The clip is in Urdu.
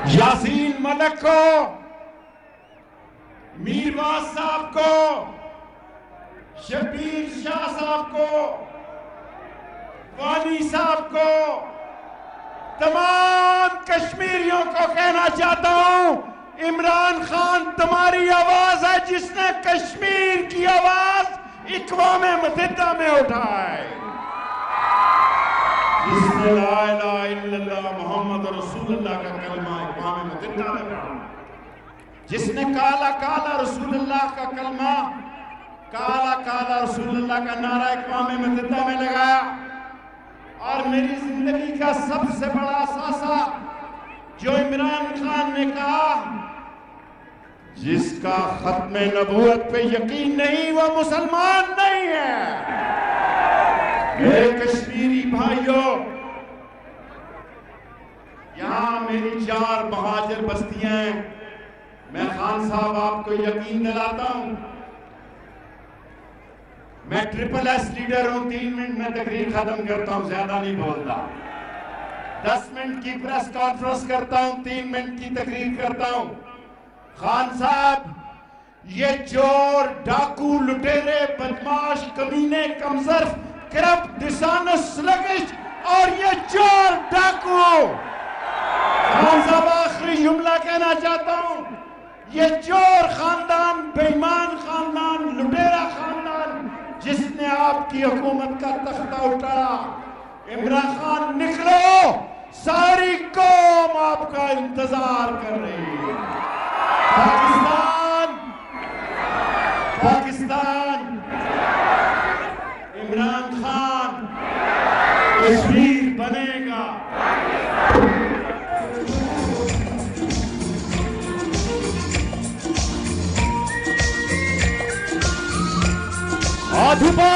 یاسین ملک کو، میرواز صاحب کو، شبیر شاہ صاحب کو، وانی صاحب کو، تمام کشمیریوں کو کہنا چاہتا ہوں، عمران خان تمہاری آواز ہے جس نے کشمیر کی آواز اقوام متحدہ میں اٹھائے، جس نے لا الہ الا اللہ محمد رسول اللہ کا کلمہ اقوام متحدہ میں پڑھا، جس نے کالا کالا رسول اللہ کا کلمہ، کالا کالا رسول اللہ کا نعرہ اقوام متحدہ میں لگایا، اور میری زندگی کا سب سے بڑا اثاثہ جو عمران خان نے کہا، جس کا ختم نبوت پہ یقین نہیں وہ مسلمان نہیں ہے۔ میرے کشمیری بھائیوں، یہاں میری 4 مہاجر بستیاں ہیں، میں خان صاحب آپ کو یقین دلاتا ہوں، میں ٹرپل ایس لیڈر ہوں، 3 منٹ میں تقریر ختم کرتا ہوں، زیادہ نہیں بولتا، 10 منٹ کی پریس کانفرنس کرتا ہوں، 3 منٹ کی تقریر کرتا ہوں۔ خان صاحب، یہ چور، ڈاکو، لٹیرے، بدماش، کمینے، کمزرف، کرپٹ، ڈسانس، سلگش اور یہ چور ڈاکو، خان صاحب آخری جملہ کہنا چاہتا ہوں، یہ چور خاندان، بے ایمان خاندان، لٹیرا خاندان جس نے آپ کی حکومت کا تختہ اٹھایا، عمران خان نکلو، ساری قوم آپ کا انتظار کر رہی ہے۔ پاکستان، پاکستان، عمران خان کشمیر بنے گا۔ آدھوپا